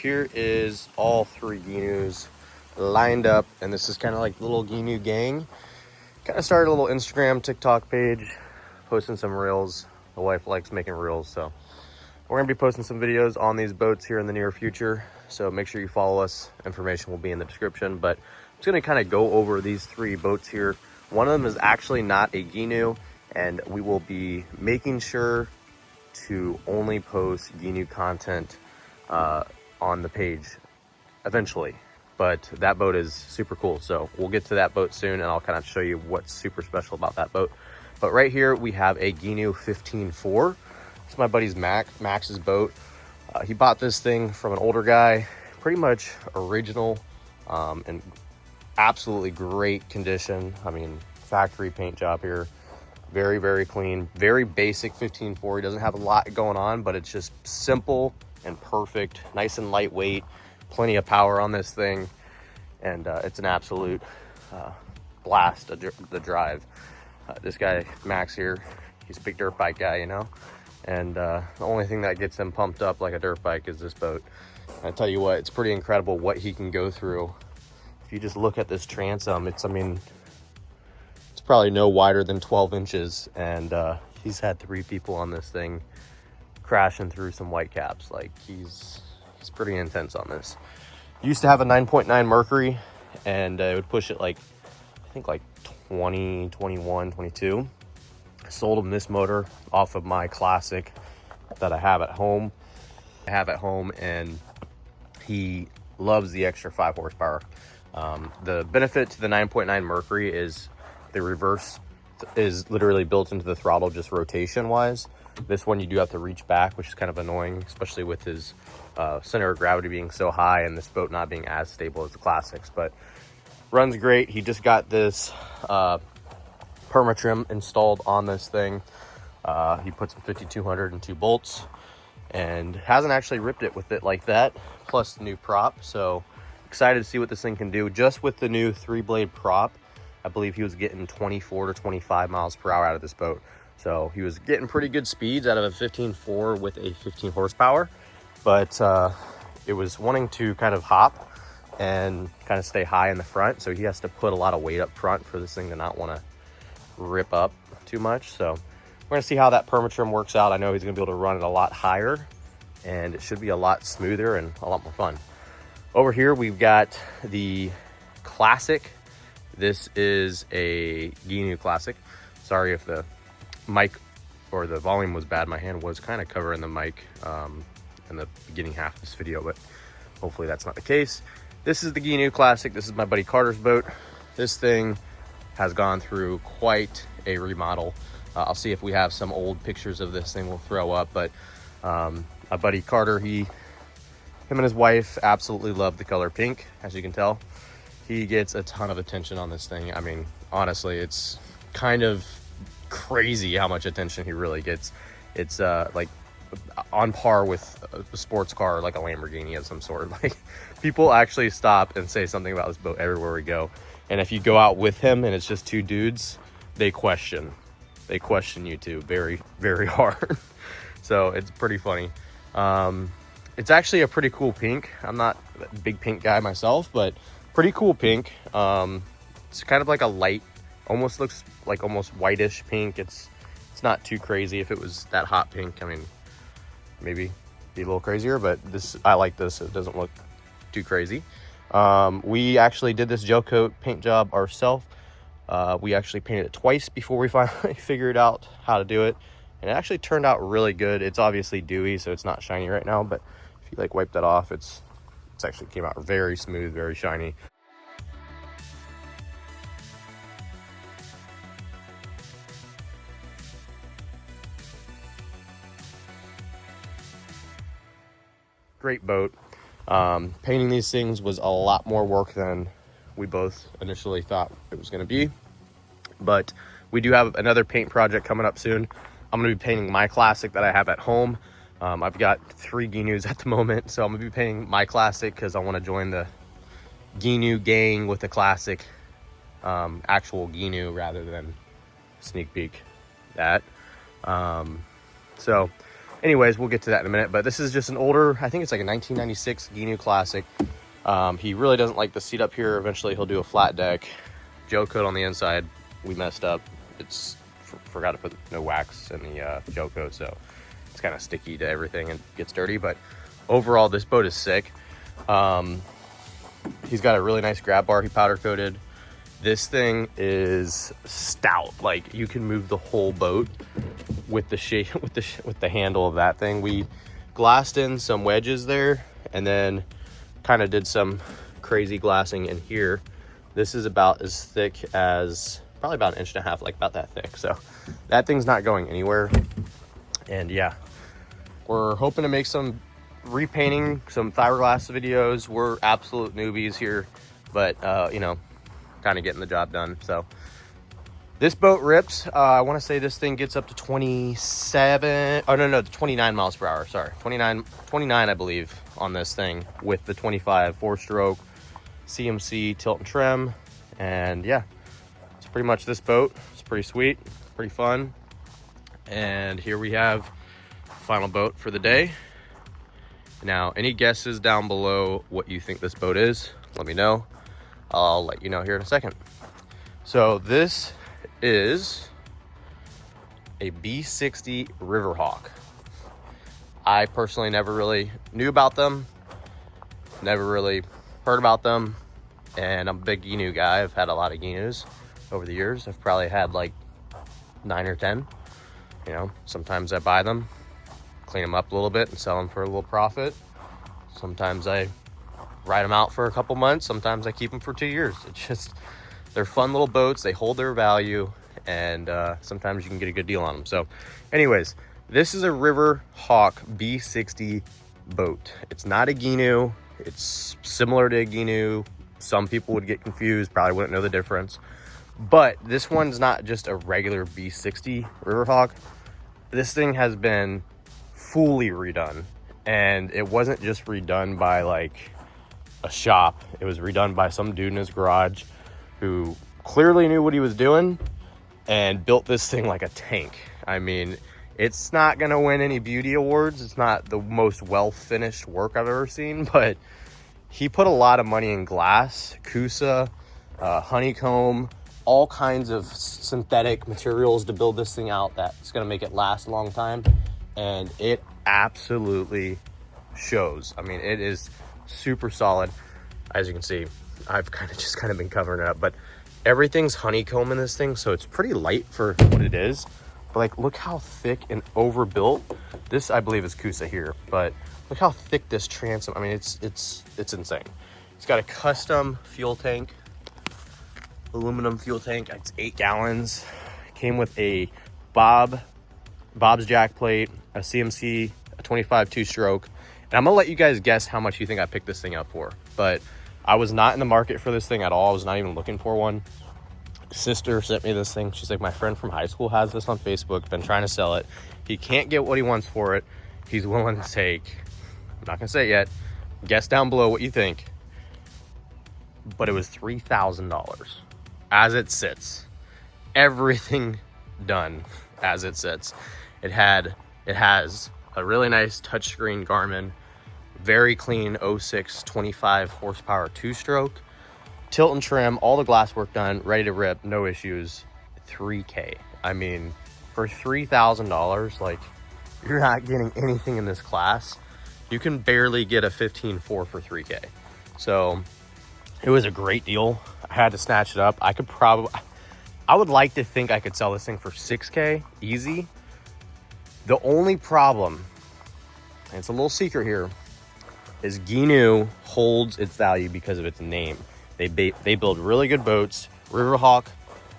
here is all three Gheenoes lined up, and this is kind of like the little Gheenoe gang. Kind of started a little Instagram, TikTok page, posting some reels. The wife likes making reels, so we're gonna be posting some videos on these boats here in the near future. So make sure you follow us. Information will be in the description, but I'm just gonna kind of go over these three boats here. One of them is actually not a Gheenoe, and we will be making sure to only post Gheenoe content on the page eventually. But that boat is super cool, so we'll get to that boat soon, and I'll kind of show you what's super special about that boat. But right here we have a Gheenoe 15.4. It's my buddy's Max's boat. He bought this thing from an older guy, pretty much original, and absolutely great condition. I mean, factory paint job here. Very, very clean, very basic 15.4. He doesn't have a lot going on, but it's just simple and perfect, nice and lightweight, plenty of power on this thing, and it's an absolute blast the drive. This guy, Max here, he's a big dirt bike guy, you know, and the only thing that gets him pumped up like a dirt bike is this boat. I tell you what, it's pretty incredible what he can go through. If you just look at this transom, I mean, it's probably no wider than 12 inches, and he's had 3 people on this thing crashing through some white caps. Like, he's pretty intense on this. Used to have a 9.9 Mercury, and it would push it like, I think like 20, 21, 22. I sold him this motor off of my Classic that I have at home. And he loves the extra 5 horsepower. The benefit to the 9.9 Mercury is the reverse is literally built into the throttle, just rotation wise. This one you do have to reach back, which is kind of annoying, especially with his center of gravity being so high and this boat not being as stable as the Classics. But runs great. He just got this perma trim installed on this thing. He put some 5200 and 2 bolts, and hasn't actually ripped it with it like that, plus the new prop. So excited to see what this thing can do. Just with the new 3-blade prop, I believe he was getting 24 to 25 miles per hour out of this boat. So he was getting pretty good speeds out of a 15.4 with a 15 horsepower, but it was wanting to kind of hop and kind of stay high in the front. So he has to put a lot of weight up front for this thing to not want to rip up too much. So we're gonna see how that perma trim works out. I know he's gonna be able to run it a lot higher, and it should be a lot smoother and a lot more fun. Over here we've got the Classic. This is a Gheenoe Classic. Sorry if the mic or the volume was bad. My hand was kind of covering the mic in the beginning half of this video, but hopefully that's not the case. This is the Gheenoe Classic. This is my buddy Carter's boat. This thing has gone through quite a remodel. I'll see if we have some old pictures of this thing we'll throw up, but my buddy Carter, him and his wife absolutely love the color pink, as you can tell. He gets a ton of attention on this thing. I mean, honestly, it's kind of crazy how much attention he really gets. It's like on par with a sports car, like a Lamborghini of some sort. Like, people actually stop and say something about this boat everywhere we go. And if you go out with him and it's just 2 dudes, they question you two very, very hard. So it's pretty funny. It's actually a pretty cool pink. I'm not a big pink guy myself, but pretty cool pink. It's kind of like a light, almost looks like almost whitish pink. It's not too crazy. If it was that hot pink, I mean, maybe be a little crazier, but I like this. It doesn't look too crazy. We actually did this gel coat paint job ourselves. We actually painted it twice before we finally figured out how to do it, and it actually turned out really good. It's obviously dewy, so it's not shiny right now, but if you like wipe that off, it's actually came out very smooth, very shiny. Great boat. Painting these things was a lot more work than we both initially thought it was going to be, but we do have another paint project coming up soon. I'm going to be painting my Classic that I have at home. I've got 3 Gheenoes at the moment, so I'm going to be painting my Classic because I want to join the Gheenoe gang with the Classic, actual Gheenoe rather than sneak peek that. So anyways, we'll get to that in a minute. But this is just an older, I think it's like a 1996 Gheenoe Classic. He really doesn't like the seat up here. Eventually he'll do a flat deck. Gel coat on the inside. We messed up. It's forgot to put no wax in the gel coat, so it's kind of sticky to everything and gets dirty. But overall, this boat is sick. He's got a really nice grab bar he powder coated. This thing is stout. Like, you can move the whole boat with the shape with the handle of that thing. We glassed in some wedges there and then kind of did some crazy glassing in here. This is about as thick as, probably about 1.5 inches, like about that thick. So that thing's not going anywhere. And yeah, we're hoping to make some repainting, some fiberglass videos. We're absolute newbies here, but you know, kind of getting the job done. So this boat rips. I want to say this thing gets up to 27, oh no, 29 miles per hour. Sorry, 29 I believe on this thing with the 25 4-stroke CMC tilt and trim. And yeah, it's pretty much this boat. It's pretty sweet, pretty fun. And here we have final boat for the day. Now, any guesses down below what you think this boat is? Let me know. I'll let you know here in a second. So this is a B60 Riverhawk. I personally never really knew about them, never really heard about them, and I'm a big Gheenoe guy. I've had a lot of Gheenoes over the years. I've probably had like 9 or 10. You know, sometimes I buy them, clean them up a little bit and sell them for a little profit. Sometimes I ride them out for a couple months. Sometimes I keep them for 2 years. It's just, they're fun little boats. They hold their value, and sometimes you can get a good deal on them. So anyways, this is a River Hawk B60 boat. It's not a Gheenoe. It's similar to a Gheenoe. Some people would get confused, probably wouldn't know the difference. But this one's not just a regular B60 River Hawk. This thing has been fully redone. And it wasn't just redone by like a shop. It was redone by some dude in his garage who clearly knew what he was doing and built this thing like a tank. I mean, it's not gonna win any beauty awards. It's not the most well-finished work I've ever seen, but he put a lot of money in glass, Kusa, honeycomb, all kinds of synthetic materials to build this thing out that's gonna make it last a long time. And it absolutely shows. I mean, it is super solid. As you can see, I've kind of been covering it up, but everything's honeycomb in this thing, so it's pretty light for what it is. But like, look how thick and overbuilt this, I believe, is Kusa here, but look how thick this transom. I mean, it's insane. It's got a custom fuel tank, aluminum fuel tank. It's 8 gallons. Came with a Bob's jack plate, a CMC, a 25 2-stroke. And I'm gonna let you guys guess how much you think I picked this thing up for. But I was not in the market for this thing at all. I was not even looking for one. Sister sent me this thing. She's like, my friend from high school has this on Facebook, been trying to sell it. He can't get what he wants for it. He's willing to take, I'm not gonna say it yet, guess down below what you think. But it was $3,000 as it sits. Everything done as it sits. It has a really nice touchscreen Garmin, very clean 06 25 horsepower 2-stroke, tilt and trim, all the glass work done, ready to rip, no issues. $3K. I mean, for $3,000, like, you're not getting anything in this class. You can barely get a 15.4 for $3K. So it was a great deal. I had to snatch it up. I would like to think I could sell this thing for $6K easy. The only problem, and it's a little secret here, is Gheenoe holds its value because of its name. They build really good boats. Riverhawk,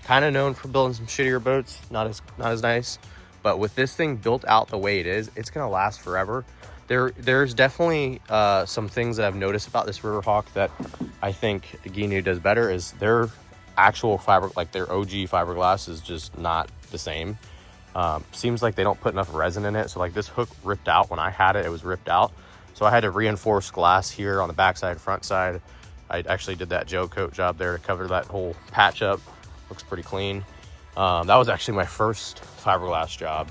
kind of known for building some shittier boats, not as nice. But with this thing built out the way it is, it's gonna last forever. There's definitely some things that I've noticed about this Riverhawk that I think Gheenoe does better. Is their actual fiber, like their OG fiberglass, is just not the same. Seems like they don't put enough resin in it. So like, this hook ripped out when I had it. It was ripped out. So I had to reinforce glass here on the backside, front side. I actually did that gel coat job there to cover that whole patch up. Looks pretty clean. That was actually my first fiberglass job.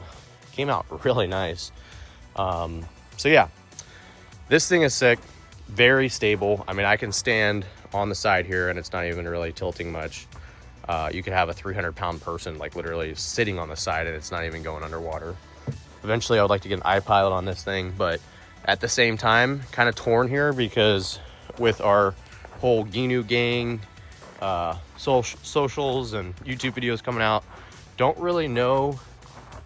Came out really nice. So yeah, this thing is sick, very stable. I mean, I can stand on the side here and it's not even really tilting much. You could have a 300-pound person like literally sitting on the side and it's not even going underwater. Eventually I would like to get an iPilot on this thing, but at the same time, kind of torn here because with our whole Gheenoe Gang socials and YouTube videos coming out, don't really know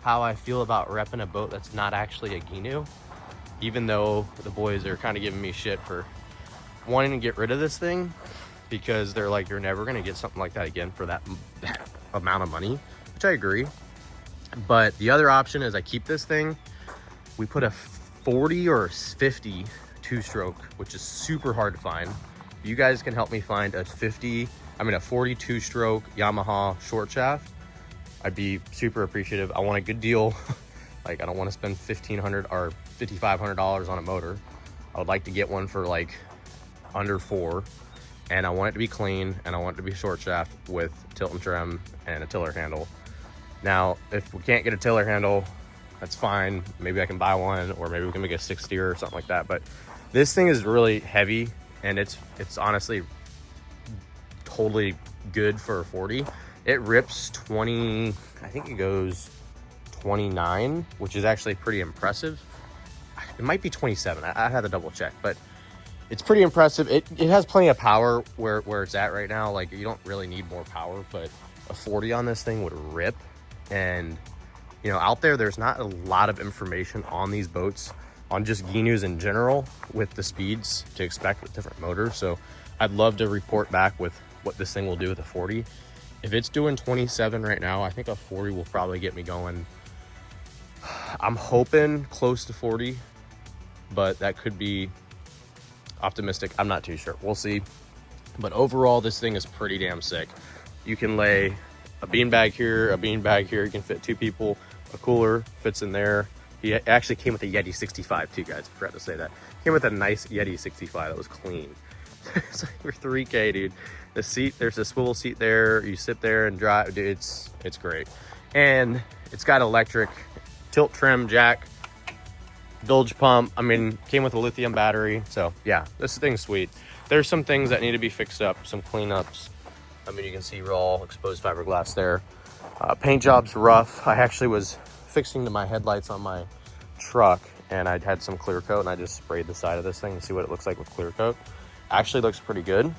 how I feel about repping a boat that's not actually a Gheenoe, even though the boys are kind of giving me shit for wanting to get rid of this thing because they're like, you're never going to get something like that again for that amount of money, which I agree. But the other option is I keep this thing, we put a 40 or 50 two-stroke, which is super hard to find. If you guys can help me find a 42 stroke Yamaha short shaft, I'd be super appreciative. I want a good deal. Like, I don't want to spend $1,500 or $5,500 on a motor. I would like to get one for like under $4, and I want it to be clean, and I want it to be short shaft with tilt and trim and a tiller handle. Now, if we can't get a tiller handle, that's fine. Maybe I can buy one, or maybe we can make a 6 steer or something like that. But this thing is really heavy, and it's honestly totally good for a 40. It rips 20, I think it goes 29, which is actually pretty impressive. It might be 27. I had to double check, but it's pretty impressive. It has plenty of power where it's at right now. Like, you don't really need more power, but a 40 on this thing would rip. And you know, out there's not a lot of information on these boats, on just Gheenoes in general, with the speeds to expect with different motors. So I'd love to report back with what this thing will do with a 40. If it's doing 27 right now, I think a 40 will probably get me going. I'm hoping close to 40, but that could be optimistic. I'm not too sure. We'll see. But overall, this thing is pretty damn sick. You can lay a beanbag here, a beanbag here. You can fit 2 people. A cooler fits in there. He actually came with a Yeti 65 too, guys. I forgot to say that. Came with a nice Yeti 65 that was clean. It's like for $3K, dude. The seat, there's a swivel seat there. You sit there and drive. Dude, it's great. And it's got electric tilt trim jack, bilge pump. I mean, came with a lithium battery. So yeah, this thing's sweet. There's some things that need to be fixed up, some cleanups. I mean, you can see raw exposed fiberglass there. Paint job's rough. I actually was fixing to my headlights on my truck, and I'd had some clear coat, and I just sprayed the side of this thing to see what it looks like with clear coat. Actually looks pretty good.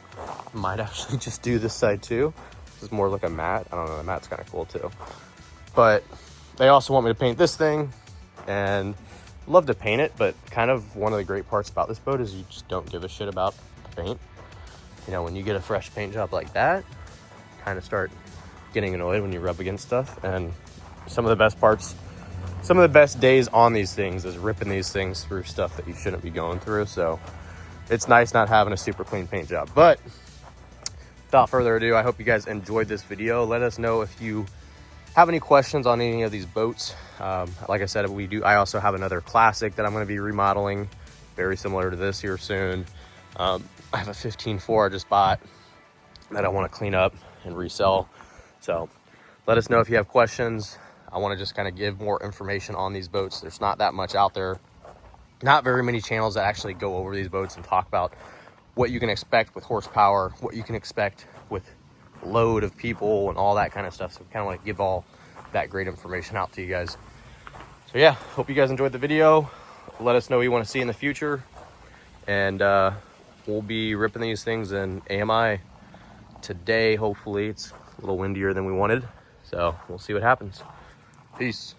Might actually just do this side too. This is more like a matte. I don't know, the matte's kind of cool too. But they also want me to paint this thing, and love to paint it, but kind of one of the great parts about this boat is you just don't give a shit about the paint. You know, when you get a fresh paint job like that, kind of start getting annoyed when you rub against stuff. And some of the best parts, some of the best days on these things is ripping these things through stuff that you shouldn't be going through. So it's nice not having a super clean paint job. But without further ado, I hope you guys enjoyed this video. Let us know if you have any questions on any of these boats. Like I said, I also have another classic that I'm going to be remodeling, very similar to this here soon. I have a 15.4 I just bought that I want to clean up and resell. So let us know if you have questions. I want to just kind of give more information on these boats. There's not that much out there. Not very many channels that actually go over these boats and talk about what you can expect with horsepower, what you can expect with load of people and all that kind of stuff. So we kind of want to give all that great information out to you guys. So yeah, hope you guys enjoyed the video. Let us know what you want to see in the future. And we'll be ripping these things in AMI today. Hopefully it's a little windier than we wanted. So we'll see what happens. Peace.